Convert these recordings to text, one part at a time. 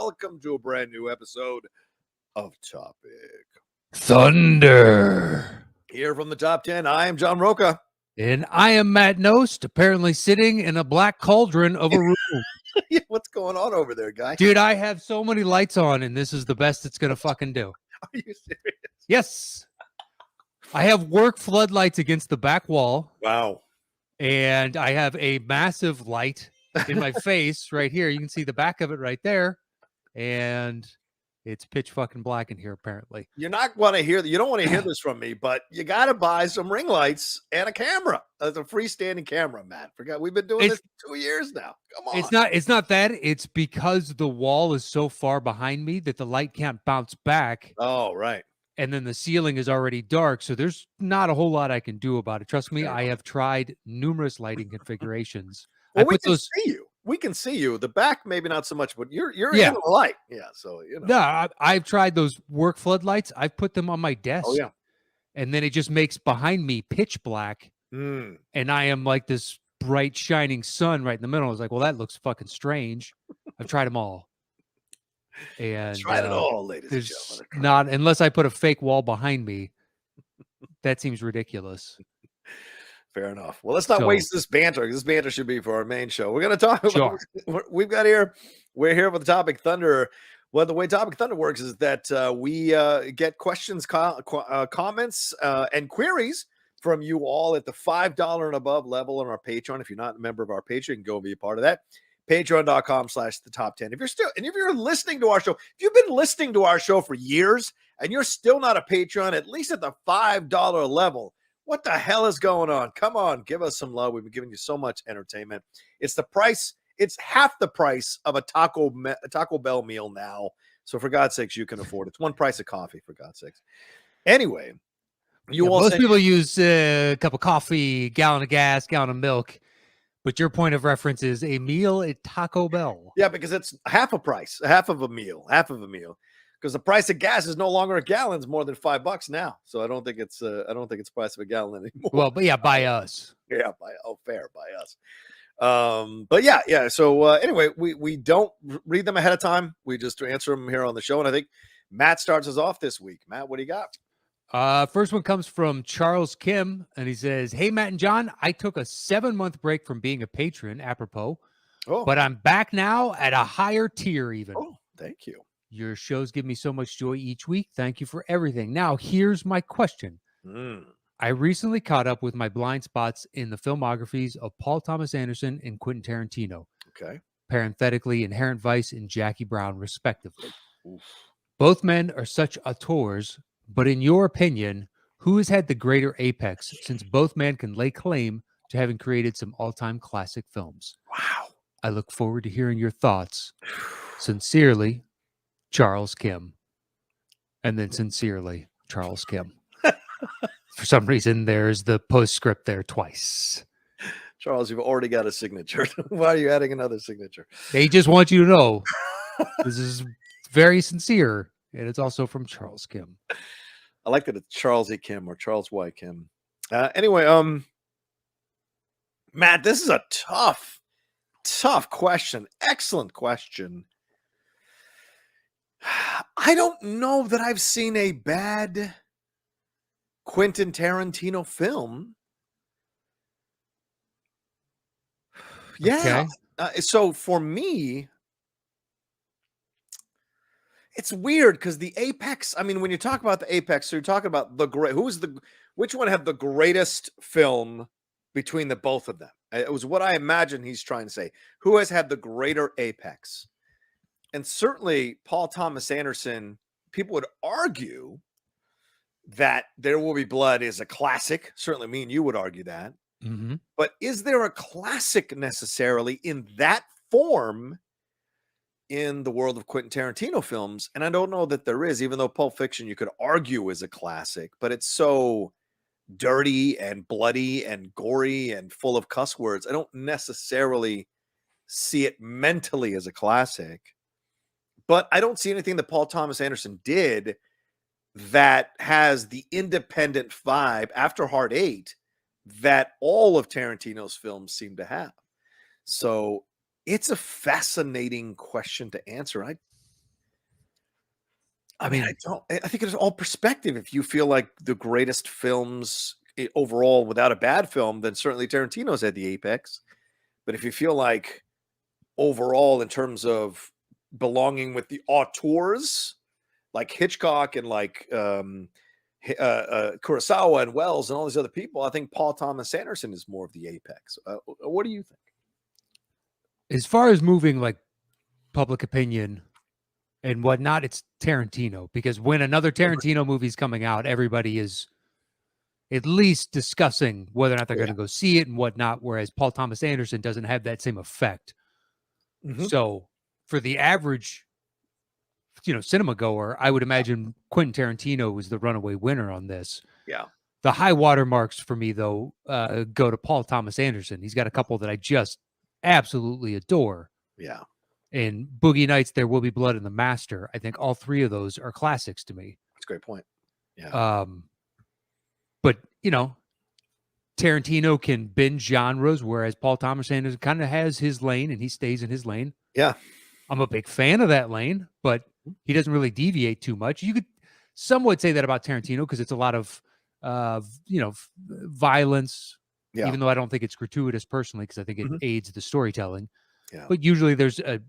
welcome to a brand new episode of Topic Thunder. Here from the Top 10. I am John Roca. And I am Matt Nost, apparently sitting in a black cauldron of a room. What's going on over there, guy? Dude, I have so many lights on, and this is the best it's going to fucking do. Are you serious? Yes. I have work floodlights against the back wall. Wow. And I have a massive light in my face right here. You can see the back of it right there. And it's pitch fucking black in here, apparently. You don't want to hear this from me, but you got to buy some ring lights and a camera. That's a freestanding camera, Matt. Forgot we've been doing this for 2 years now. Come on. It's not that. It's because the wall is so far behind me that the light can't bounce back. Oh, right. And then the ceiling is already dark, so there's not a whole lot I can do about it. Trust me, I have tried numerous lighting configurations. Well, we can see you. We can see you. The back, maybe not so much, but you're in the light. Yeah, so you know. No, I've tried those work floodlights. I've put them on my desk. Oh yeah, and then it just makes behind me pitch black, and I am like this bright shining sun right in the middle. I was like, well, that looks fucking strange. I've tried them all. And tried it all, ladies and gentlemen. Not unless I put a fake wall behind me. That seems ridiculous. Fair enough. Well, let's not waste this banter. This banter should be for our main show. We're going to talk about we've got here. We're here with the Topic Thunder. Well, the way Topic Thunder works is that we get questions, comments, and queries from you all at the $5 and above level on our Patreon. If you're not a member of our Patreon, you can go and be a part of that. Patreon.com/the-top 10. If you're listening to our show, if you've been listening to our show for years and you're still not a Patreon, at least at the $5 level, what the hell is going on? Come on, give us some love. We've been giving you so much entertainment. It's the price. It's half the price of a Taco Bell meal now. So for God's sakes, you can afford it. It's one price of coffee, for God's sakes. Anyway, most people use a cup of coffee, gallon of gas, gallon of milk. But your point of reference is a meal at Taco Bell. Yeah, because it's half a price, half of a meal. Because the price of gas is no longer a gallon; it's more than $5 now. So I don't think it's the price of a gallon anymore. Well, but yeah, by us. Yeah, by us. But yeah. So anyway, we don't read them ahead of time. We just answer them here on the show, and I think Matt starts us off this week. Matt, what do you got? First one comes from Charles Kim, and he says, "Hey, Matt and John, I took a 7-month break from being a patron, apropos, but I'm back now at a higher tier even. Oh, thank you. Your shows give me so much joy each week. Thank you for everything. Now, here's my question. I recently caught up with my blind spots in the filmographies of Paul Thomas Anderson and Quentin Tarantino. Okay. Parenthetically, Inherent Vice and Jackie Brown, respectively. Oof. Both men are such auteurs. But in your opinion, who has had the greater apex since both men can lay claim to having created some all-time classic films? Wow. I look forward to hearing your thoughts. Sincerely, Charles Kim." And then sincerely, Charles Kim. For some reason, there's the postscript there twice. Charles, you've already got a signature. Why are you adding another signature? They just want you to know this is very sincere. And it's also from Charles Kim. I like that it's Charles E. Kim or Charles Y. Kim. Anyway, Matt, this is a tough question. Excellent question. I don't know that I've seen a bad Quentin Tarantino film. Yeah. Okay. So for me, it's weird because the apex, I mean, when you talk about the apex, so you're talking about which one had the greatest film between the both of them? It was what I imagine he's trying to say. Who has had the greater apex? And certainly Paul Thomas Anderson, people would argue that There Will Be Blood is a classic. Certainly me and you would argue that. Mm-hmm. But is there a classic necessarily in that form in the world of Quentin Tarantino films? And I don't know that there is, even though Pulp Fiction you could argue is a classic, but it's so dirty and bloody and gory and full of cuss words. I don't necessarily see it mentally as a classic, but I don't see anything that Paul Thomas Anderson did that has the independent vibe after Hard Eight that all of Tarantino's films seem to have. So it's a fascinating question to answer. I mean, I think it's all perspective. If you feel like the greatest films overall without a bad film, then certainly Tarantino's at the apex. But if you feel like overall in terms of belonging with the auteurs like Hitchcock and like Kurosawa and Wells and all these other people, I think Paul Thomas Anderson is more of the apex. What do you think? As far as moving like public opinion and whatnot, it's Tarantino, because when another Tarantino movie's coming out, everybody is at least discussing whether or not they're going to go see it and whatnot, whereas Paul Thomas Anderson doesn't have that same effect. So for the average, cinema goer, I would imagine Quentin Tarantino was the runaway winner on this. Yeah. The high water marks for me, though, go to Paul Thomas Anderson. He's got a couple that I just absolutely adore. Yeah. And Boogie Nights, There Will Be Blood, and The Master. I think all three of those are classics to me. That's a great point. Yeah. But, Tarantino can bend genres, whereas Paul Thomas Anderson kind of has his lane and he stays in his lane. Yeah. I'm a big fan of that lane, but he doesn't really deviate too much. You could somewhat say that about Tarantino because it's a lot of, violence, even though I don't think it's gratuitous personally, because I think it aids the storytelling. Yeah. But usually there's a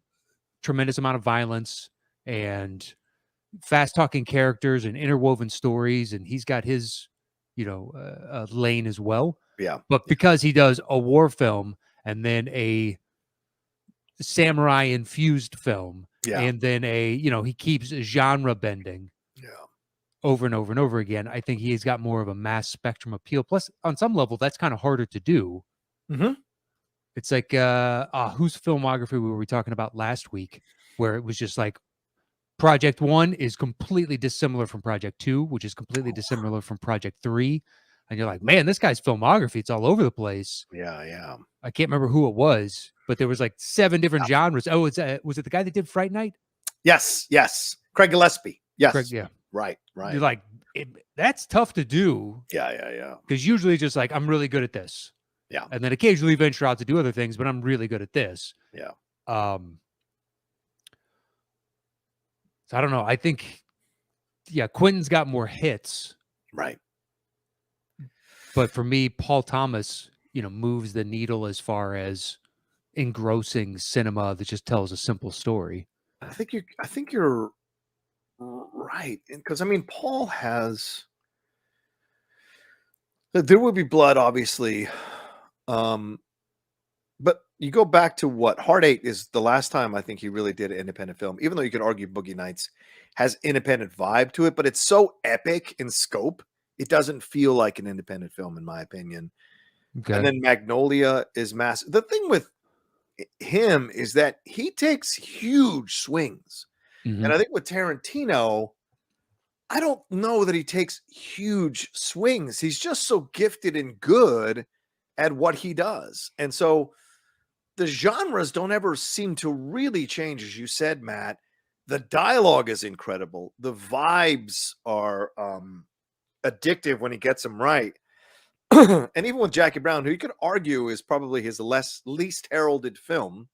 tremendous amount of violence and fast talking characters and interwoven stories. And he's got his, lane as well. Yeah. But because he does a war film and then a samurai infused film, and then he keeps genre bending over and over and over again, I think he's got more of a mass spectrum appeal. Plus, on some level, that's kind of harder to do. It's like whose filmography were we talking about last week, where it was just like Project 1 is completely dissimilar from Project 2, which is completely dissimilar from Project 3. And you're like, man, this guy's filmography, it's all over the place. Yeah. I can't remember who it was, but there was like 7 different genres. Oh, was it the guy that did Fright Night? Yes. Craig Gillespie. Yes. Craig, yeah. Right. You're like, that's tough to do. Yeah. Because usually just like, I'm really good at this. Yeah. And then occasionally venture out to do other things, but I'm really good at this. Yeah. So I don't know. I think, Quentin's got more hits. Right. But for me, Paul Thomas, moves the needle as far as engrossing cinema that just tells a simple story. I think you're right. Because, I mean, Paul has... There Will Be Blood, obviously. But you go back to what? Hard Eight is the last time I think he really did an independent film, even though you could argue Boogie Nights has independent vibe to it, but it's so epic in scope, it doesn't feel like an independent film, in my opinion. Okay. And then Magnolia is massive. The thing with him is that he takes huge swings. And I think with Tarantino, I don't know that he takes huge swings. He's just so gifted and good at what he does. And so the genres don't ever seem to really change, as you said, Matt. The dialogue is incredible. The vibes are addictive when he gets them right. And even with Jackie Brown, who you could argue is probably his least heralded film.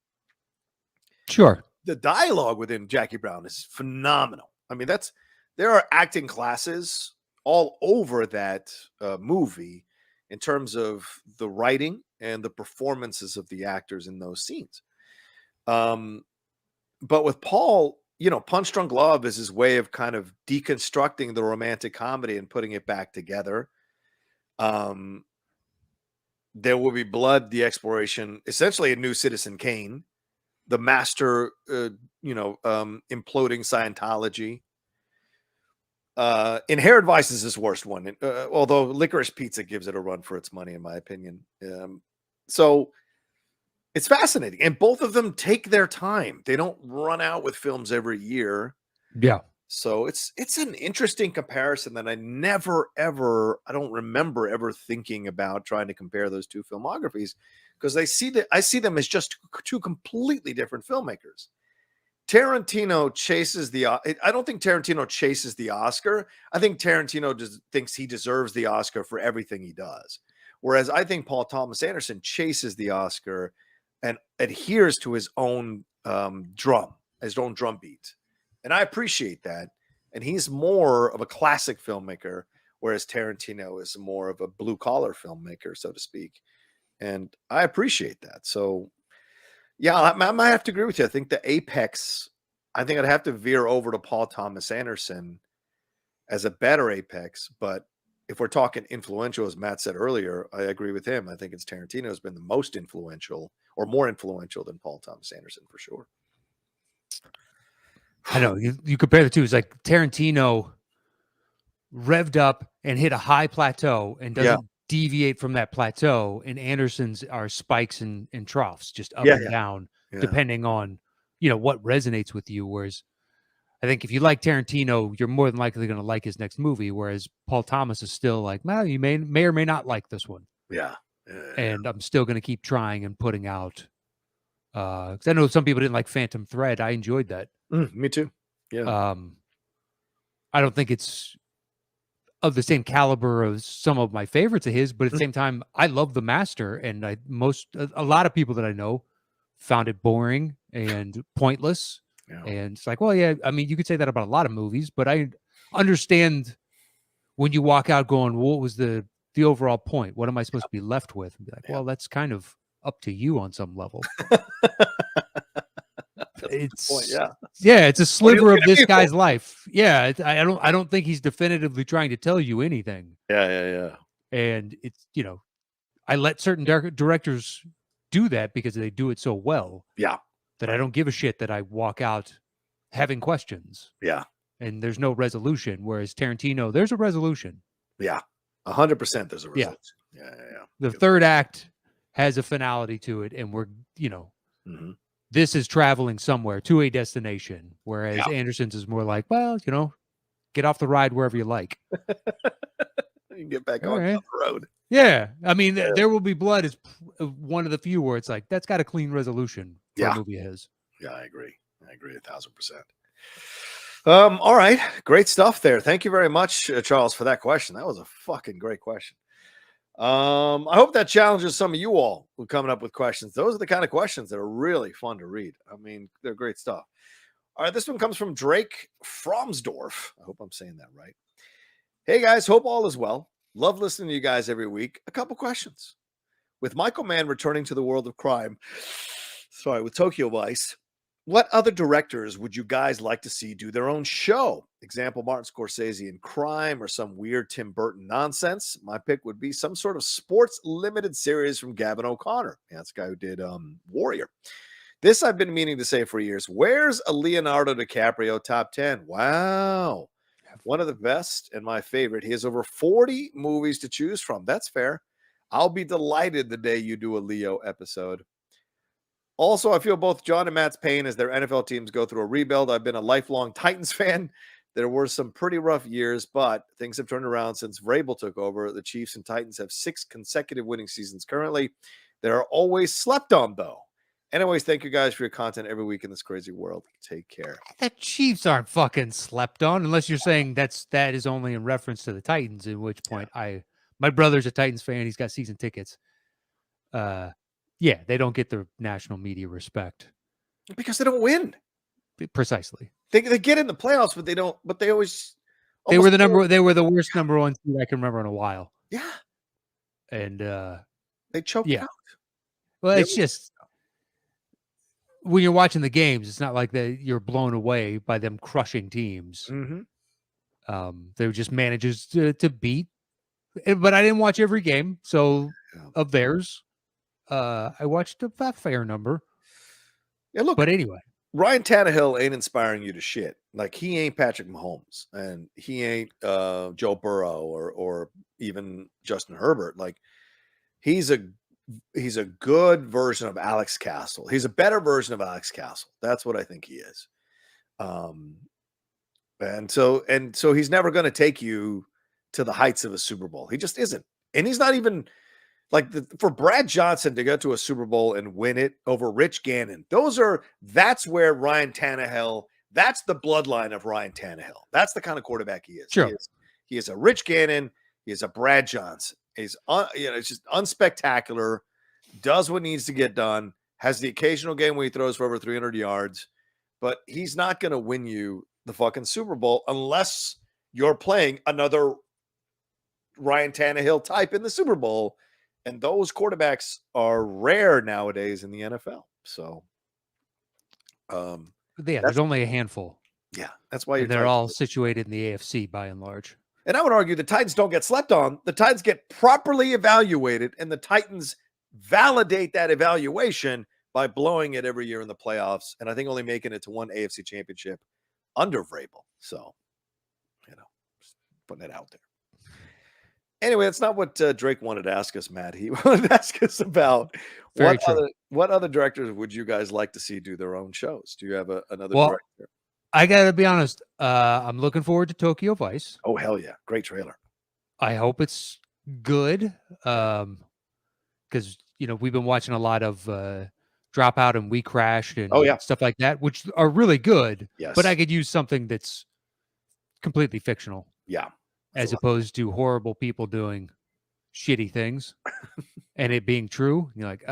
Sure. The dialogue within Jackie Brown is phenomenal. I mean, there are acting classes all over that movie in terms of the writing and the performances of the actors in those scenes. But with Paul, Punch Drunk Love is his way of kind of deconstructing the romantic comedy and putting it back together. There Will Be Blood, the exploration, essentially a new Citizen Kane, The Master, imploding Scientology. Inherent Vice is his worst one, although Licorice Pizza gives it a run for its money, in my opinion. So it's fascinating. And both of them take their time. They don't run out with films every year. Yeah. So it's an interesting comparison that I don't remember ever thinking about trying to compare those two filmographies, because I see them as just two completely different filmmakers. Tarantino chases I don't think Tarantino chases the Oscar. I think Tarantino just thinks he deserves the Oscar for everything he does. Whereas I think Paul Thomas Anderson chases the Oscar and adheres to his own drum beat. And I appreciate that. and he's more of a classic filmmaker, whereas Tarantino is more of a blue collar filmmaker, so to speak. And I appreciate that. So, yeah, I might have to agree with you. I think the apex, I think I'd have to veer over to Paul Thomas Anderson as a better apex. But if we're talking influential, as Matt said earlier, I agree with him. I think it's Tarantino has been the most influential or more influential than Paul Thomas Anderson for sure. I know you compare the two. It's like Tarantino revved up and hit a high plateau and doesn't deviate from that plateau. And Anderson's are spikes and troughs, just up and down, depending on, what resonates with you. Whereas I think if you like Tarantino, you're more than likely going to like his next movie. Whereas Paul Thomas is still like, well, you may or may not like this one. Yeah. And I'm still going to keep trying and putting out. Because I know some people didn't like Phantom Thread. I enjoyed that. Me too. Yeah. I don't think it's of the same caliber as some of my favorites of his, but at the same time, I love The Master, and a lot of people that I know found it boring and pointless. Yeah. And it's like, well, yeah, I mean, you could say that about a lot of movies, but I understand when you walk out going, what was the overall point? What am I supposed to be left with? And be like, well, that's kind of up to you on some level. It's a sliver of this guy's life. Yeah, I don't think he's definitively trying to tell you anything. Yeah. And it's, I let certain directors do that because they do it so well. Yeah. That I don't give a shit that I walk out having questions. Yeah. And there's no resolution. Whereas Tarantino, there's a resolution. Yeah. 100% there's a resolution. Yeah. The third act has a finality to it, and we're, this is traveling somewhere to a destination, whereas Anderson's is more like, well, get off the ride wherever you like. You can get back on the road. Yeah. I mean, There Will Be Blood is one of the few where it's like, that's got a clean resolution for a movie of his. Yeah, I agree 1,000%. All right. Great stuff there. Thank you very much, Charles, for that question. That was a fucking great question. I hope that challenges some of you all who are coming up with questions. Those are the kind of questions that are really fun to read. I mean, they're great stuff. All right, this one comes from Drake Fromsdorf. I hope I'm saying that right. Hey guys, hope all is well. Love listening to you guys every week. A couple questions. With Michael Mann returning to the world of crime, with Tokyo Vice, what other directors would you guys like to see do their own show? Example, Martin Scorsese in crime or some weird Tim Burton nonsense. My pick would be some sort of sports limited series from Gavin O'Connor. Yeah, that's the guy who did Warrior. This I've been meaning to say for years. Where's a Leonardo DiCaprio top 10? Wow. One of the best and my favorite. He has over 40 movies to choose from. That's fair. I'll be delighted the day you do a Leo episode. Also, I feel both John and Matt's pain as their NFL teams go through a rebuild. I've been a lifelong Titans fan. There were some pretty rough years, but things have turned around since Vrabel took over. The Chiefs and Titans have 6 consecutive winning seasons currently. They are always slept on, though. Anyways, thank you guys for your content every week in this crazy world. Take care. The Chiefs aren't fucking slept on, unless you're saying that is only in reference to the Titans, at which point my brother's a Titans fan. He's got season tickets. Yeah, they don't get the national media respect because they don't win. Precisely. They get in the playoffs, but they don't. But they always. They were the worst number one seed I can remember in a while. Yeah. And they choked out. Well, it's just when you're watching the games, it's not like that you're blown away by them crushing teams. They just manages to beat. But I didn't watch every game, so of theirs. I watched a fair number. Yeah, look. But anyway, Ryan Tannehill ain't inspiring you to shit. Like he ain't Patrick Mahomes, and he ain't Joe Burrow or even Justin Herbert. Like he's a good version of Alex Castle. He's a better version of Alex Castle. That's what I think he is. And so he's never going to take you to the heights of a Super Bowl. He just isn't, and he's not even. Like for Brad Johnson to go to a Super Bowl and win it over Rich Gannon, that's where Ryan Tannehill, that's the bloodline of Ryan Tannehill. That's the kind of quarterback he is. Sure. He is a Rich Gannon. He is a Brad Johnson. He's it's just unspectacular, does what needs to get done, has the occasional game where he throws for over 300 yards, but he's not going to win you the fucking Super Bowl unless you're playing another Ryan Tannehill type in the Super Bowl. And those quarterbacks are rare nowadays in the NFL. So, there's only a handful. Yeah, that's why they're all situated in the AFC by and large. And I would argue the Titans don't get slept on. The Titans get properly evaluated, and the Titans validate that evaluation by blowing it every year in the playoffs. And I think only making it to one AFC championship under Vrabel. So, just putting it out there. Anyway, that's not what Drake wanted to ask us, Matt. He wanted to ask us about what other directors would you guys like to see do their own shows? Do you have another director? I gotta be honest. I'm looking forward to Tokyo Vice. Oh hell yeah, great trailer. I hope it's good. Because we've been watching a lot of Dropout and We Crashed and stuff like that, which are really good. Yes, but I could use something that's completely fictional. Yeah, as opposed to horrible people doing shitty things and it being true. You're like,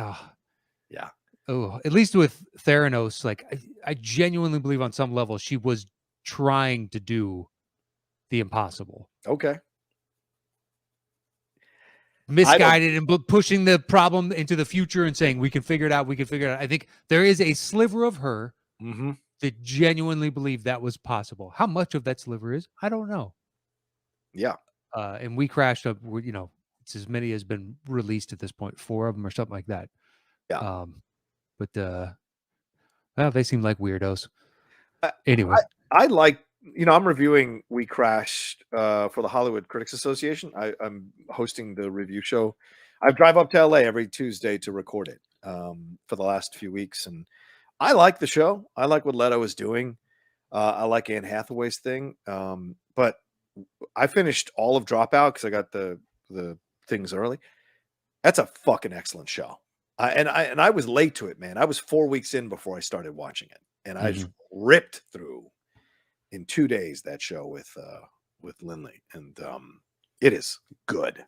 yeah. Oh, at least with Theranos, like I genuinely believe on some level she was trying to do the impossible. Okay. Misguided and pushing the problem into the future and saying we can figure it out. I think there is a sliver of her that genuinely believed that was possible. How much of that sliver is, I don't know. Yeah. And We Crashed up, it's as many as been released at this point, 4 of them or something like that. Yeah. But they seem like weirdos. Anyway, I like, I'm reviewing We Crashed for the Hollywood Critics Association. I'm hosting the review show. I drive up to LA every Tuesday to record it for the last few weeks, and I like the show. I like what Leto is doing. I like Anne Hathaway's thing, but I finished all of Dropout because I got the things early. That's a fucking excellent show. And I was late to it, man. I was 4 weeks in before I started watching it, and I just ripped through in 2 days that show with Lindley, and it is good.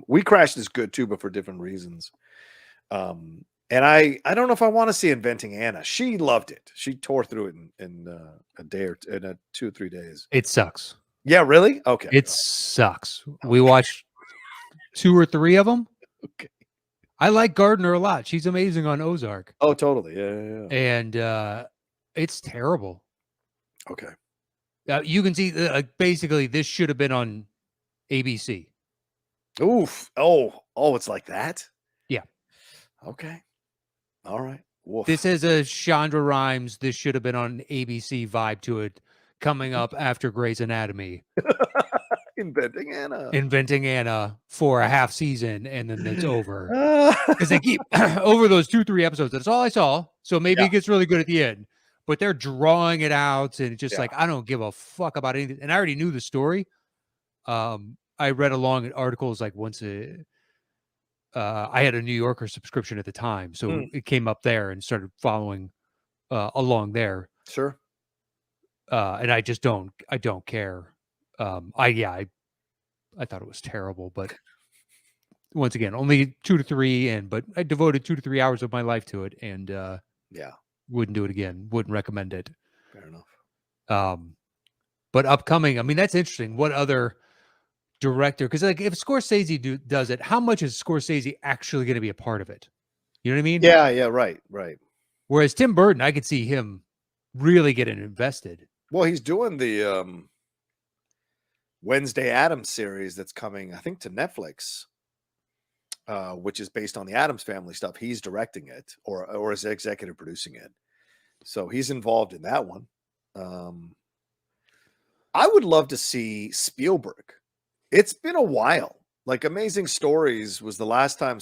We Crashed is good too, but for different reasons. And I don't know if I want to see Inventing Anna. She loved it. She tore through it in a day or in 2 or 3 days. It sucks. Yeah, really? Okay. It sucks. We watched 2 or 3 of them. Okay. I like Gardner a lot. She's amazing on Ozark. Oh, totally. Yeah. And it's terrible. Okay. You can see basically this should have been on ABC. Oof. Oh, it's like that? Yeah. Okay. All right. Woof. This has a Shonda Rhimes, this should have been on ABC vibe to it, coming up after Grey's Anatomy. Inventing Anna for a half season, and then it's over. Because they keep over those 2-3 episodes. That's all I saw. So maybe it gets really good at the end. But they're drawing it out, and it's just like, I don't give a fuck about anything. And I already knew the story. I read along in articles like once I had a New Yorker subscription at the time, so it came up there and started following along there. Sure. And I don't care. I thought it was terrible, but once again, only 2 to 3 but I devoted 2 to 3 hours of my life to it, and wouldn't do it again. Wouldn't recommend it. Fair enough. But upcoming, I mean, that's interesting. What other director? Because like, if Scorsese does it, how much is Scorsese actually going to be a part of it? You know what I mean? Yeah, right. Whereas Tim Burton, I could see him really getting invested. Well, he's doing the Wednesday Addams series that's coming, I think, to Netflix, which is based on the Addams Family stuff. He's directing it, or is executive producing it. So he's involved in that one. I would love to see Spielberg. It's been a while. Like Amazing Stories was the last time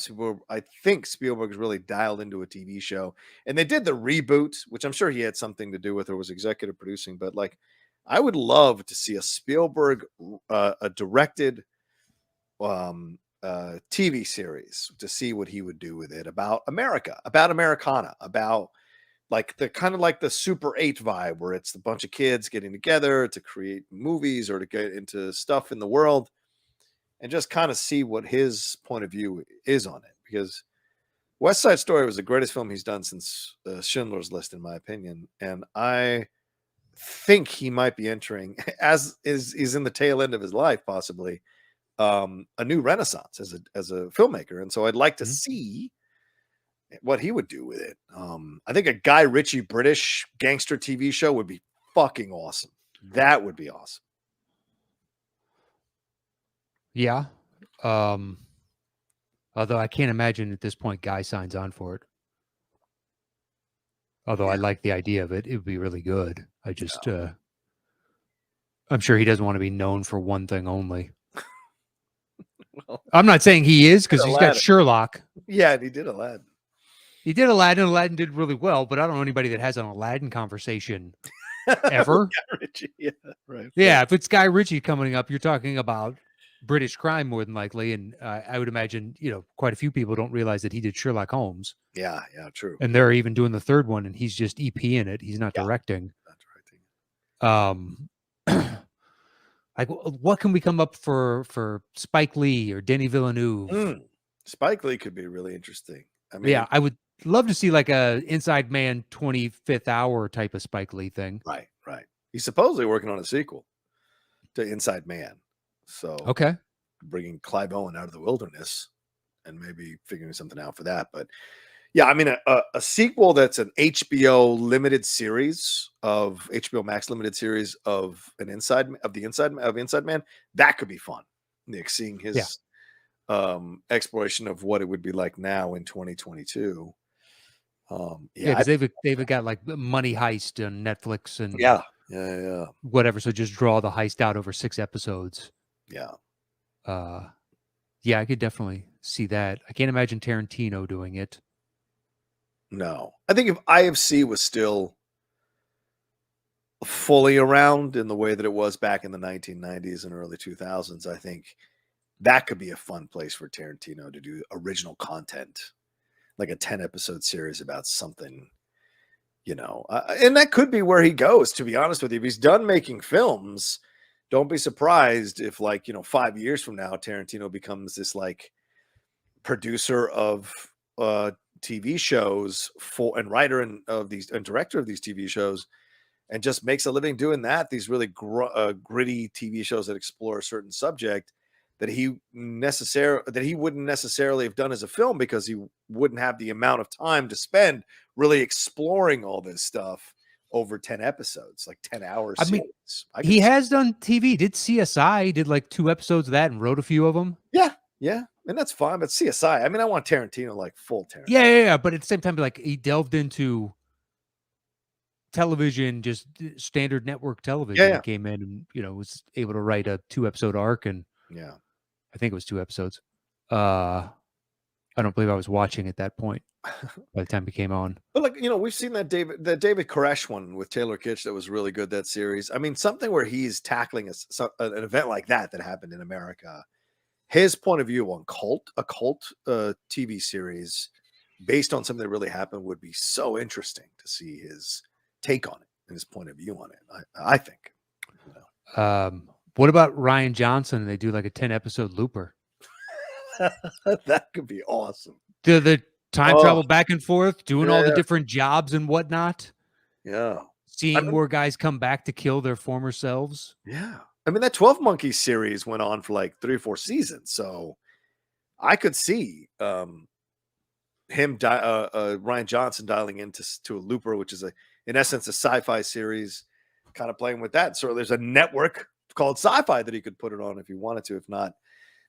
I think Spielberg's really dialed into a TV show. And they did the reboot, which I'm sure he had something to do with or was executive producing. But like, I would love to see a Spielberg a directed TV series to see what he would do with it about America, about Americana, about like the kind of like the Super 8 vibe where it's a bunch of kids getting together to create movies or to get into stuff in the world. And just kind of see what his point of view is on it. Because West Side Story was the greatest film he's done since Schindler's List, in my opinion. And I think he might be entering, as is in the tail end of his life, possibly, a new renaissance as a filmmaker. And so I'd like to see what he would do with it. I think a Guy Ritchie British gangster TV show would be fucking awesome. That would be awesome. Yeah. Although I can't imagine at this point Guy signs on for it. Although I like the idea of it. It would be really good. I just I'm sure he doesn't want to be known for one thing only. Well, I'm not saying he is, because he's got Sherlock. Yeah, and he did Aladdin. He did Aladdin. Aladdin did really well, but I don't know anybody that has an Aladdin conversation ever. Guy Ritchie, yeah, right. Yeah, if it's Guy Ritchie coming up, you're talking about British crime more than likely, and I would imagine quite a few people don't realize that he did Sherlock Holmes. Yeah, true. And they're even doing the third one, and he's just EP in it. He's not directing. Not directing. Like, what can we come up for Spike Lee or Denis Villeneuve? Spike Lee could be really interesting. I mean, yeah, I would love to see like a Inside Man 25th Hour type of Spike Lee thing. Right. He's supposedly working on a sequel to Inside Man. So okay, bringing Clive Owen out of the wilderness and maybe figuring something out for that. But yeah, I mean, a sequel that's an HBO limited series of HBO Max limited series of Inside Man, that could be fun. Nick, seeing his exploration of what it would be like now in 2022. Because they've got like Money Heist on Netflix and whatever. So just draw the heist out over 6 episodes. Yeah, I could definitely see that. I can't imagine Tarantino doing it. No, I think if IFC was still fully around in the way that it was back in the 1990s and early 2000s, I think that could be a fun place for Tarantino to do original content, like a 10-episode series about something, and that could be where he goes, to be honest with you. If he's done making films, don't be surprised if 5 years from now, Tarantino becomes this like producer of TV shows and writer and director of these TV shows, and just makes a living doing that. These really gritty TV shows that explore a certain subject that he wouldn't necessarily have done as a film, because he wouldn't have the amount of time to spend really exploring all this stuff over 10 episodes, like 10 hours. I mean, he has done TV. Did CSI, did like 2 episodes of that and wrote a few of them. Yeah. And that's fine. But CSI, I mean, I want Tarantino, like full Tarantino. Yeah. But at the same time, like, he delved into television, just standard network television. Yeah. He came in and, was able to write a 2-episode arc. And I think it was 2 episodes. I don't believe I was watching at that point by the time it came on. But like, we've seen that David Koresh one with Taylor Kitsch that was really good, that series. I mean, something where he's tackling an event like that happened in America. His point of view on a cult TV series based on something that really happened would be so interesting to see his take on it and his point of view on it. I think. What about Rian Johnson? They do like a 10-episode Looper. That could be awesome. The time travel back and forth, doing all the different jobs and whatnot. Yeah. Seeing more guys come back to kill their former selves. Yeah. I mean, that 12 Monkeys series went on for like 3 or 4 seasons. So I could see him, Rian Johnson, dialing into a Looper, which is in essence, a sci-fi series, kind of playing with that. So there's a network called Sci-Fi that he could put it on if he wanted to. If not,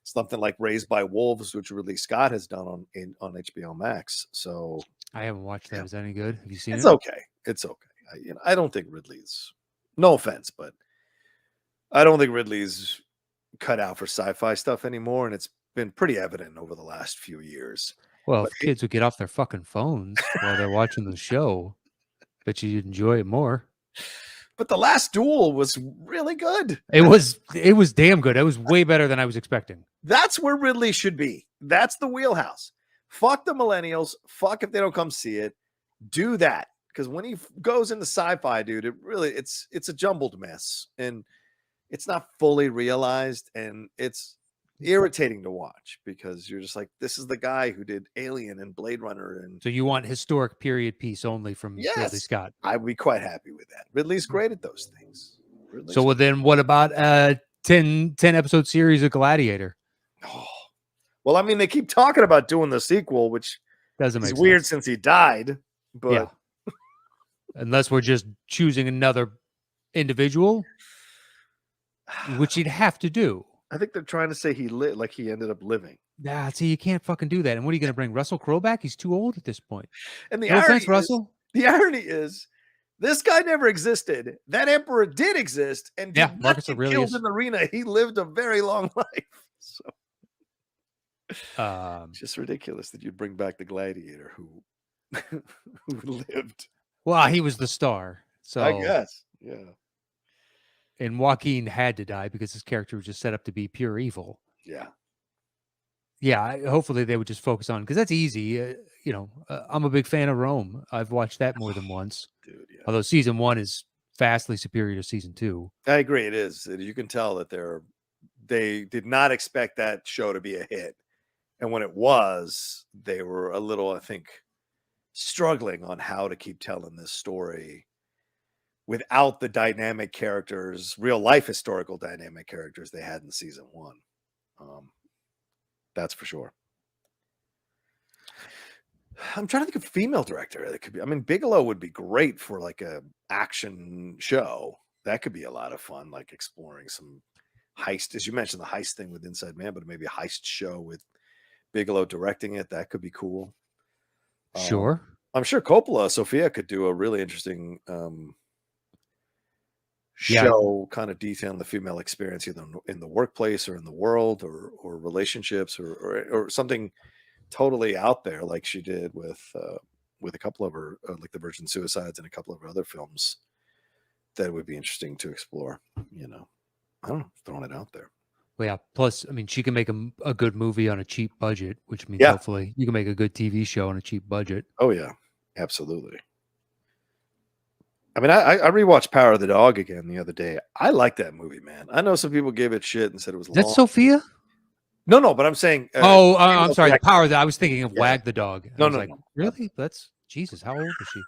something like Raised by Wolves, which Ridley Scott has done on HBO Max. So I haven't watched that. Is that any good? Have you seen it? It's okay. I don't think Ridley's, no offense, but I don't think Ridley's cut out for sci-fi stuff anymore, and it's been pretty evident over the last few years. Well, if kids would get off their fucking phones while they're watching the show, bet you'd enjoy it more. But The Last Duel was really good. It was damn good. It was way better than I was expecting. That's where Ridley should be. That's the wheelhouse. Fuck the millennials. Fuck if they don't come see it. Do that. Because when he goes into sci-fi, dude, it's a jumbled mess. And it's not fully realized, and it's irritating to watch because you're just like, this is the guy who did Alien and Blade Runner. And So you want historic period piece only from Ridley yes, Scott. I would be quite happy with that. Ridley's great at those things. So then what about 10 episode series of Gladiator? Oh. Well, I mean, they keep talking about doing the sequel, which doesn't make is sense. weird since he died. But yeah. Unless we're just choosing another individual, which you'd have to do. I think they're trying to say he lit like he ended up living. Nah, see, you can't fucking do that. And what are you going to bring Russell Crowe back? He's too old at this point. And the no offense, Russell. The irony is, this guy never existed. That emperor did exist, and did not get killed in the arena. He lived a very long life. So, just ridiculous that you'd bring back the gladiator who lived. Well, he was the star, so I guess, yeah. And Joaquin had to die because his character was just set up to be pure evil. Yeah. Yeah, hopefully they would just focus on, because that's easy. I'm a big fan of Rome. I've watched that more than once. Dude, yeah. Although season 1 is vastly superior to season 2. I agree. It is. You can tell that they did not expect that show to be a hit. And when it was, they were a little, I think, struggling on how to keep telling this story without the dynamic characters, real life historical dynamic characters they had in season 1. That's for sure. I'm trying to think of a female director that could be. I mean, Bigelow would be great for like a action show. That could be a lot of fun, like exploring some heist, as you mentioned, the heist thing with Inside Man, but maybe a heist show with Bigelow directing it. That could be cool. Sure. I'm sure Coppola, Sophia could do a really interesting show, kind of detailing the female experience either in the workplace or in the world or relationships or something totally out there, like she did with a couple of her, like The Virgin Suicides and a couple of her other films. That would be interesting to explore. I don't know, throwing it out there. Well, yeah. Plus, I mean, she can make a good movie on a cheap budget, which means hopefully you can make a good TV show on a cheap budget. Oh yeah, absolutely. I mean, I rewatched Power of the Dog again the other day. I like that movie, man. I know some people gave it shit and said it was long. That's Sophia? No, but I'm saying. I'm sorry. The Power of the. I was thinking of Wag the Dog. No. Really? That's Jesus. How old is she?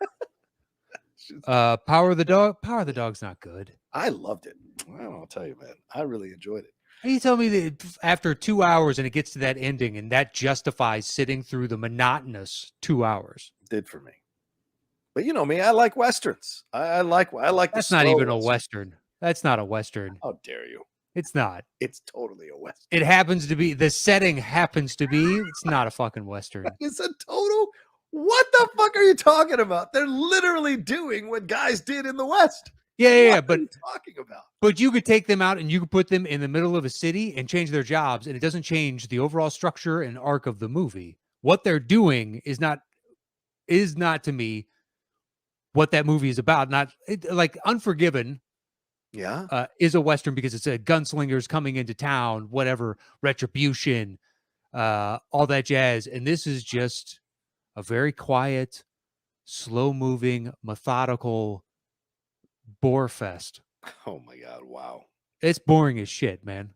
Power of the Dog. Power of the Dog's not good. I loved it. I'll tell you, man. I really enjoyed it. How do you tell me that after 2 hours and it gets to that ending and that justifies sitting through the monotonous 2 hours? It did for me. But you know me, I like westerns. I like. That's not even a western. That's not a western. How dare you? It's not. It's totally a western. It happens to be. The setting happens to be. It's not a fucking western. It's a total. What the fuck are you talking about? They're literally doing what guys did in the West. Yeah. But what are you talking about? But you could take them out and you could put them in the middle of a city and change their jobs, and it doesn't change the overall structure and arc of the movie. What they're doing is not to me what that movie is about. Like Unforgiven, is a western because it's a gunslingers coming into town, whatever, retribution, all that jazz. And this is just a very quiet, slow-moving, methodical bore fest. Oh my God! Wow, it's boring as shit, man.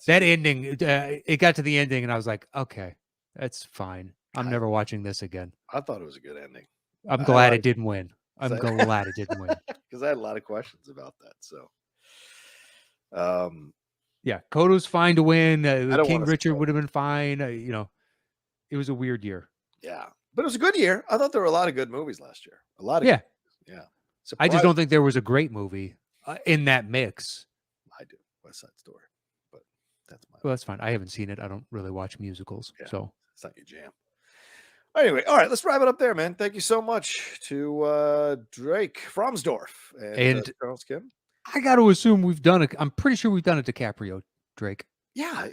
That ending, it got to the ending, and I was like, okay, that's fine. I'm never watching this again. I thought it was a good ending. I'm glad it didn't win. I'm glad it didn't win. Because I had a lot of questions about that. So, yeah, Kodo's fine to win. King Richard would have been fine. It was a weird year. Yeah, but it was a good year. I thought there were a lot of good movies last year. A lot of yeah. Surprised. I just don't think there was a great movie in that mix. I do. West Side Story, but that's fine. I haven't seen it. I don't really watch musicals, so it's not your jam. Anyway, all right, let's wrap it up there, man. Thank you so much to Drake Fromsdorf and Charles Kim. I got to assume we've done it. I'm pretty sure we've done a DiCaprio, Drake. Yeah,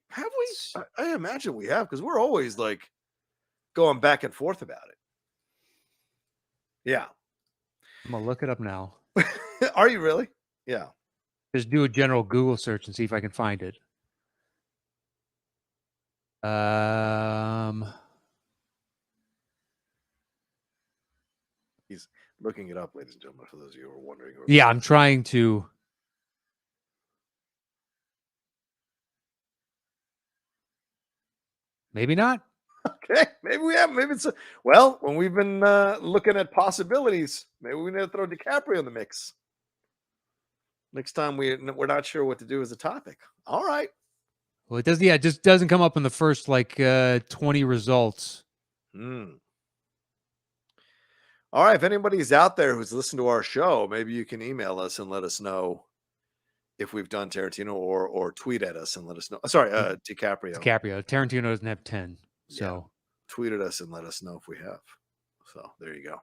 have we? I imagine we have, because we're always like going back and forth about it. Yeah. I'm going to look it up now. Are you really? Yeah. Just do a general Google search and see if I can find it. He's looking it up, ladies and gentlemen, for those of you who are wondering. Yeah, I'm trying to. Maybe not. Okay, maybe we have. Maybe it's well, when we've been looking at possibilities, maybe we need to throw DiCaprio in the mix. Next time we're not sure what to do as a topic. All right. Well, it does. Yeah, it just doesn't come up in the first 20 results. All right. If anybody's out there who's listened to our show, maybe you can email us and let us know if we've done Tarantino, or tweet at us and let us know. Sorry, DiCaprio. Tarantino doesn't have 10. So tweet at us and let us know if we have. So there you go.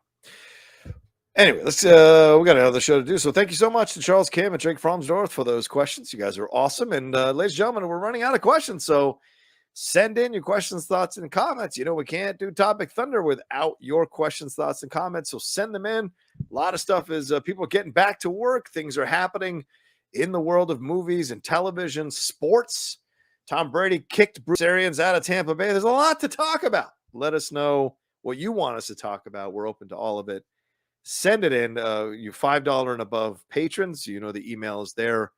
Anyway, let's we got another show to do. So thank you so much to Charles Kim and Jake Fromsdorf for those questions. You guys are awesome. And ladies and gentlemen, we're running out of questions. So send in your questions, thoughts, and comments. You know, we can't do Topic Thunder without your questions, thoughts, and comments. So send them in. A lot of stuff is people getting back to work. Things are happening in the world of movies and television, sports. Tom Brady kicked Bruce Arians out of Tampa Bay. There's a lot to talk about. Let us know what you want us to talk about. We're open to all of it. Send it in. You $5 and above patrons, you know the email is there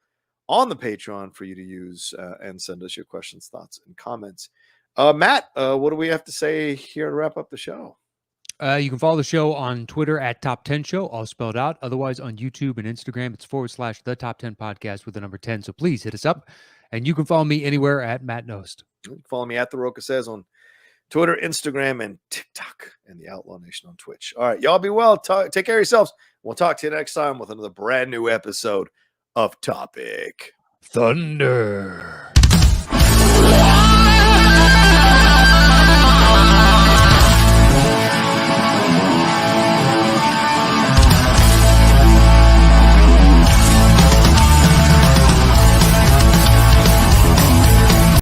on the Patreon for you to use, and send us your questions, thoughts, and comments. Matt, what do we have to say here to wrap up the show? You can follow the show on Twitter at Top 10 Show, all spelled out. Otherwise, on YouTube and Instagram, it's / the Top 10 Podcast with the number 10. So please hit us up. And you can follow me anywhere at Matt Nost. You can follow me at The Rocha Says on Twitter, Instagram, and TikTok, and the Outlaw Nation on Twitch. All right, y'all be well. Take care of yourselves. We'll talk to you next time with another brand new episode of Topic Thunder.